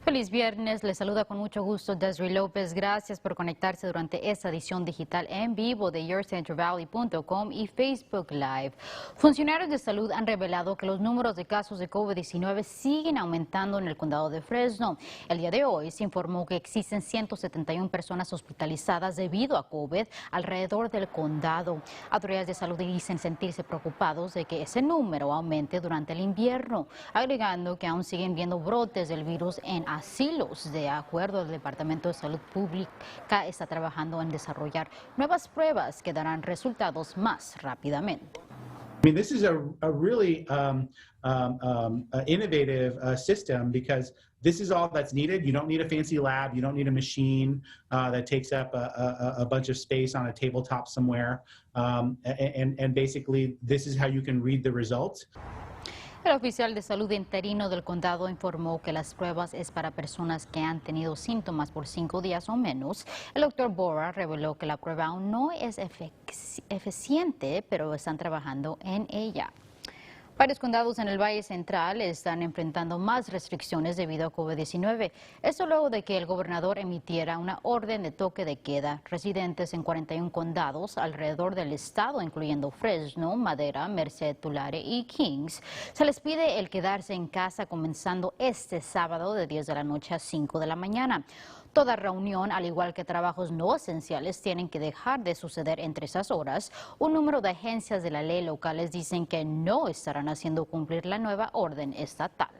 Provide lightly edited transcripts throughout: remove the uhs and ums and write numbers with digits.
Feliz viernes, les saluda con mucho gusto Desiree López. Gracias por conectarse durante esta edición digital en vivo de YourCentralValley.com y Facebook Live. Funcionarios de salud han revelado que los números de casos de COVID-19 siguen aumentando en el condado de Fresno. El día de hoy se informó que existen 171 personas hospitalizadas debido a COVID alrededor del condado. Autoridades de salud dicen sentirse preocupados de que ese número aumente durante el invierno, agregando que aún siguen viendo brotes del virus en asilos. De acuerdo al Departamento de Salud Pública, está trabajando en desarrollar nuevas pruebas que darán resultados más rápidamente. I mean, this is a really innovative system because this is all that's needed. You don't need a fancy lab. You don't need a machine that takes up a bunch of space on a tabletop somewhere. And basically, this is how you can read the results. El oficial de salud interino del condado informó que las pruebas es para personas que han tenido síntomas por 5 días o menos. El doctor Bora reveló que la prueba aún no es eficiente, pero están trabajando en ella. Varios condados en el Valle Central están enfrentando más restricciones debido a COVID-19. Esto luego de que el gobernador emitiera una orden de toque de queda. Residentes en 41 condados alrededor del estado, incluyendo Fresno, Madera, Merced, Tulare y Kings, se les pide el quedarse en casa comenzando este sábado de 10 de la noche a 5 de la mañana. Toda reunión, al igual que trabajos no esenciales, tienen que dejar de suceder entre esas horas. Un número de agencias de la ley locales dicen que no estarán haciendo cumplir la nueva orden estatal.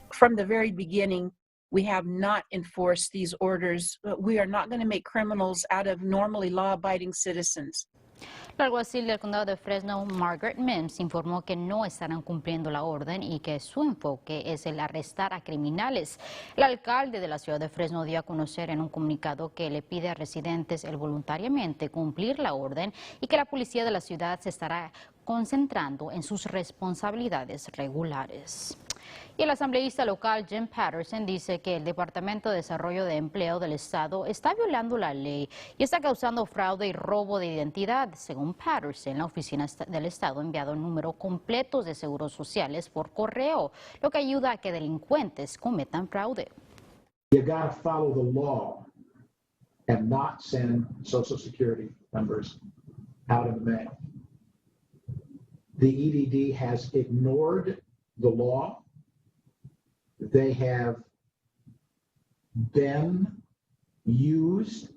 From the very beginning, we have not enforced these orders. We are not going to make criminals out of normally law-abiding citizens. La alguacil del condado de Fresno, Margaret Mims, informó que no estarán cumpliendo la orden y que su enfoque es el arrestar a criminales. El alcalde de la ciudad de Fresno dio a conocer en un comunicado que le pide a residentes el voluntariamente cumplir la orden y que la policía de la ciudad se estará concentrando en sus responsabilidades regulares. Y el asambleísta local Jim Patterson dice que el Departamento de Desarrollo de Empleo del Estado está violando la ley y está causando fraude y robo de identidad. Según Patterson, la oficina del Estado ha enviado números completos de seguros sociales por correo, lo que ayuda a que delincuentes cometan fraude. You got to follow the law and not send Social Security numbers out in the mail. The EDD has ignored the law. They have been used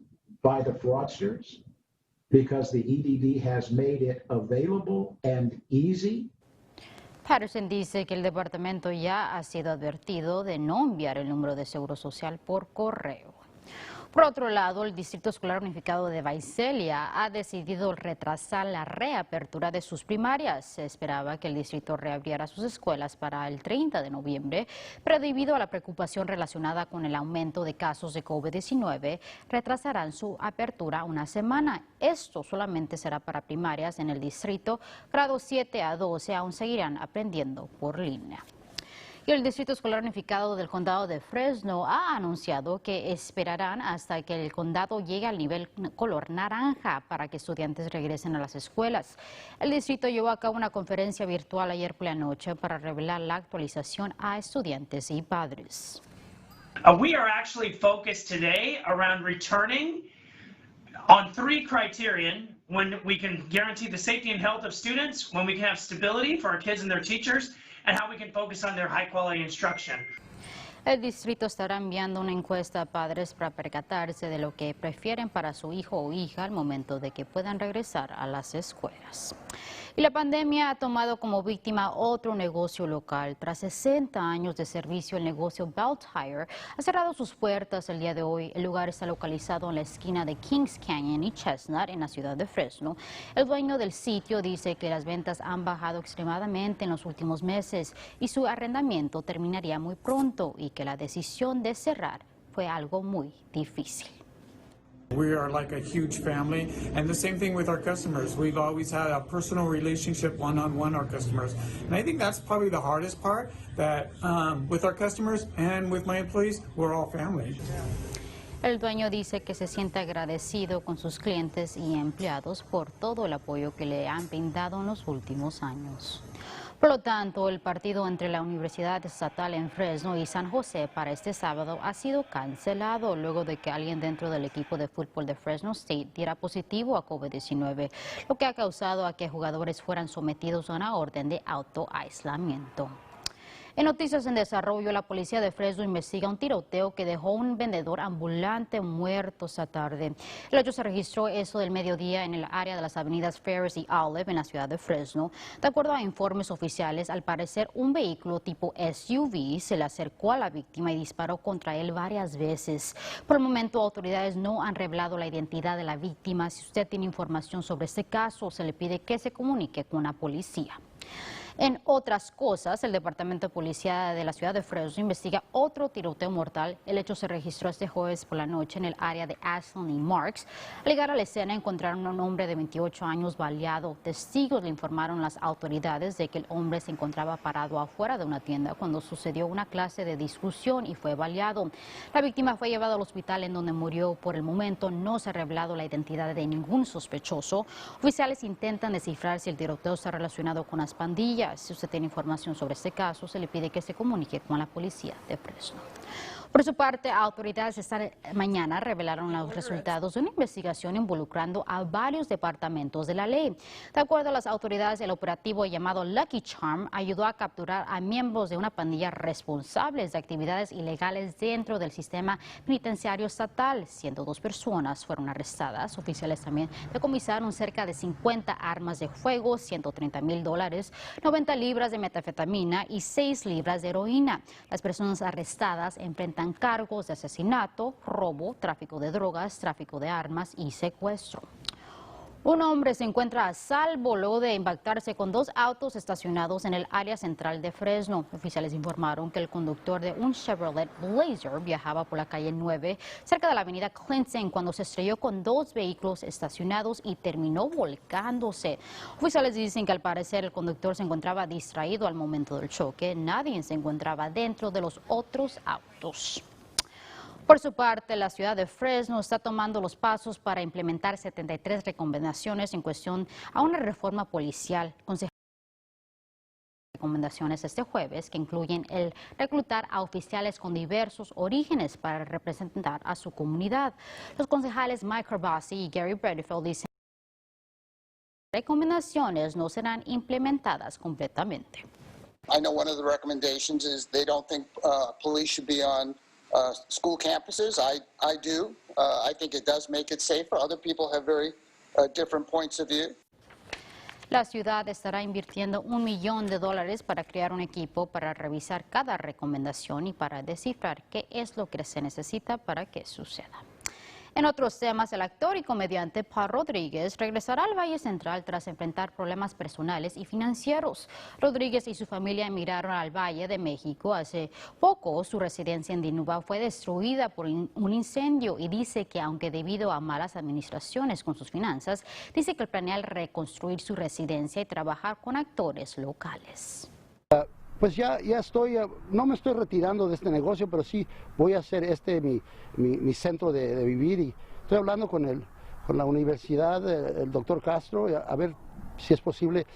by the fraudsters because the EDD has made it available and easy. Patterson dice que el departamento ya ha sido advertido de no enviar el número de seguro social por correo. Por otro lado, el Distrito Escolar Unificado de Visalia ha decidido retrasar la reapertura de sus primarias. Se esperaba que el distrito reabriera sus escuelas para el 30 de noviembre, pero debido a la preocupación relacionada con el aumento de casos de COVID-19, retrasarán su apertura una semana. Esto solamente será para primarias en el distrito. Grados 7 a 12 aún seguirán aprendiendo por línea. Y el Distrito Escolar Unificado del Condado de Fresno ha anunciado que esperarán hasta que el condado llegue al nivel color naranja para que estudiantes regresen a las escuelas. El distrito llevó a cabo una conferencia virtual ayer por la noche para revelar la actualización a estudiantes y padres. We are actually focused today around returning on 3 criterion: when we can guarantee the safety and health of students, when we can have stability for our kids and their teachers, and how we can focus on their high-quality instruction. El distrito estará enviando una encuesta a padres para percatarse de lo que prefieren para su hijo o hija al momento de que puedan regresar a las escuelas. Y la pandemia ha tomado como víctima otro negocio local. Tras 60 años de servicio, el negocio Bell Tire ha cerrado sus puertas el día de hoy. El lugar está localizado en la esquina de Kings Canyon y Chestnut, en la ciudad de Fresno. El dueño del sitio dice que las ventas han bajado extremadamente en los últimos meses y su arrendamiento terminaría muy pronto y que la decisión de cerrar fue algo muy difícil. We are like a huge family, and the same thing with our customers. We've always had a personal relationship one-on-one our customers. And I think that's probably the hardest part, that with our customers and with my employees, we're all family. El dueño dice que se siente agradecido con sus clientes y empleados por todo el apoyo que le han brindado en los últimos años. Por lo tanto, el partido entre la Universidad Estatal en Fresno y San José para este sábado ha sido cancelado luego de que alguien dentro del equipo de fútbol de Fresno State diera positivo a COVID-19, lo que ha causado a que jugadores fueran sometidos a una orden de autoaislamiento. En noticias en desarrollo, la policía de Fresno investiga un tiroteo que dejó un vendedor ambulante muerto esta tarde. El hecho se registró eso del mediodía en el área de las avenidas Ferris y Olive en la ciudad de Fresno. De acuerdo a informes oficiales, al parecer un vehículo tipo SUV se le acercó a la víctima y disparó contra él varias veces. Por el momento, autoridades no han revelado la identidad de la víctima. Si usted tiene información sobre este caso, se le pide que se comunique con la policía. En otras cosas, el Departamento de Policía de la ciudad de Fresno investiga otro tiroteo mortal. El hecho se registró este jueves por la noche en el área de Ashland y Marks. Al llegar a la escena encontraron a un hombre de 28 años baleado. Testigos le informaron a las autoridades de que el hombre se encontraba parado afuera de una tienda cuando sucedió una clase de discusión y fue baleado. La víctima fue llevada al hospital en donde murió. Por el momento no se ha revelado la identidad de ningún sospechoso. Oficiales intentan descifrar si el tiroteo está relacionado con las pandillas. Si usted tiene información sobre este caso, se le pide que se comunique con la policía de Fresno. Por su parte, autoridades esta mañana revelaron los resultados de una investigación involucrando a varios departamentos de la ley. De acuerdo a las autoridades, el operativo llamado Lucky Charm ayudó a capturar a miembros de una pandilla responsables de actividades ilegales dentro del sistema penitenciario estatal. 102 personas fueron arrestadas. Oficiales también decomisaron cerca de 50 armas de fuego, $130,000, 90 libras de metanfetamina y 6 libras de heroína. Las personas arrestadas enfrentan cargos de asesinato, robo, tráfico de drogas, tráfico de armas y secuestro. Un hombre se encuentra a salvo luego de impactarse con 2 autos estacionados en el área central de Fresno. Oficiales informaron que el conductor de un Chevrolet Blazer viajaba por la calle 9 cerca de la avenida Clinton cuando se estrelló con 2 vehículos estacionados y terminó volcándose. Oficiales dicen que al parecer el conductor se encontraba distraído al momento del choque. Nadie se encontraba dentro de los otros autos. Por su parte, la ciudad de Fresno está tomando los pasos para implementar 73 recomendaciones en cuestión a una reforma policial. Recomendaciones este jueves que incluyen el reclutar a oficiales con diversos orígenes para representar a su comunidad. Los concejales Mike Ribasi y Gary Bredefeld dicen que las recomendaciones no serán implementadas completamente. I know one of the recommendations is they don't think police should be on school campuses. I do. I think it does make it safer. Other people have very different points of view. La ciudad estará invirtiendo $1 millón para crear un equipo para revisar cada recomendación y para descifrar qué es lo que se necesita para que suceda. En otros temas, el actor y comediante Paul Rodríguez regresará al Valle Central tras enfrentar problemas personales y financieros. Rodríguez y su familia emigraron al Valle de México hace poco. Su residencia en Dinuba fue destruida por un incendio y dice que aunque debido a malas administraciones con sus finanzas, dice que planea reconstruir su residencia y trabajar con actores locales. Pues ya estoy, no me estoy retirando de este negocio, pero sí voy a hacer mi centro de vivir y estoy hablando con la universidad, el doctor Castro, a ver si es posible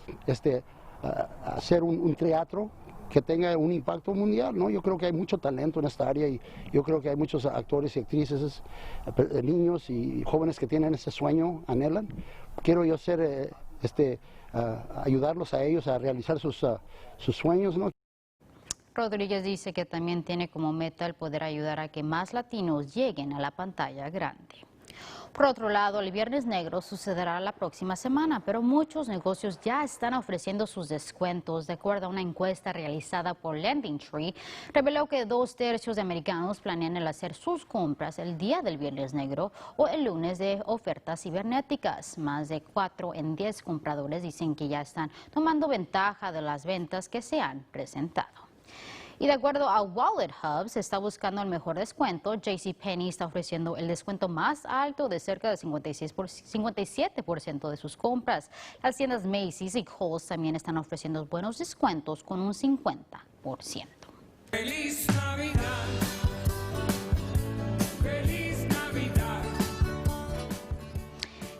hacer un teatro que tenga un impacto mundial, ¿no? Yo creo que hay mucho talento en esta área y yo creo que hay muchos actores y actrices, niños y jóvenes que tienen ese sueño, anhelan. Quiero yo ser ayudarlos a ellos a realizar sus sueños, ¿no? Rodríguez dice que también tiene como meta el poder ayudar a que más latinos lleguen a la pantalla grande. Por otro lado, el Viernes Negro sucederá la próxima semana, pero muchos negocios ya están ofreciendo sus descuentos. De acuerdo a una encuesta realizada por Lending Tree, reveló que 2/3 de americanos planean el hacer sus compras el día del Viernes Negro o el lunes de ofertas cibernéticas. Más de 4 en 10 compradores dicen que ya están tomando ventaja de las ventas que se han presentado. Y de acuerdo a Wallet Hub, se está buscando el mejor descuento. JCPenney está ofreciendo el descuento más alto de cerca de 57% de sus compras. Las tiendas Macy's y Kohl's también están ofreciendo buenos descuentos con un 50%. ¡Feliz Navidad! ¡Feliz Navidad!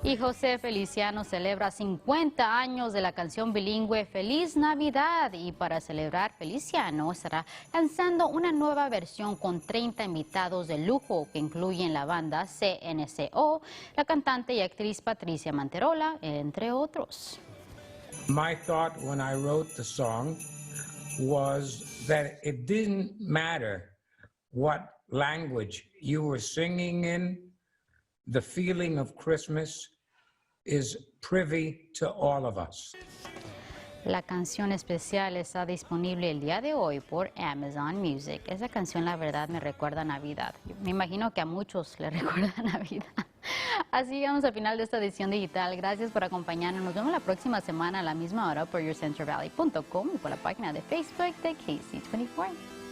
Y José Feliciano celebra 50 años de la canción bilingüe Feliz Navidad, y para celebrar Feliciano estará lanzando una nueva versión con 30 invitados de lujo que incluyen la banda CNCO, la cantante y actriz Patricia Manterola, entre otros. My thought when I wrote the song was that it didn't matter what language you were singing in, the feeling of Christmas is privy to all of us. La canción especial está disponible el día de hoy por Amazon Music. Esa canción, la verdad, me recuerda a Navidad. Me imagino que a muchos le recuerda a Navidad. Así llegamos al final de esta edición digital. Gracias por acompañarnos. Nos vemos la próxima semana a la misma hora por YourCentralValley.com y por la página de Facebook de KC24.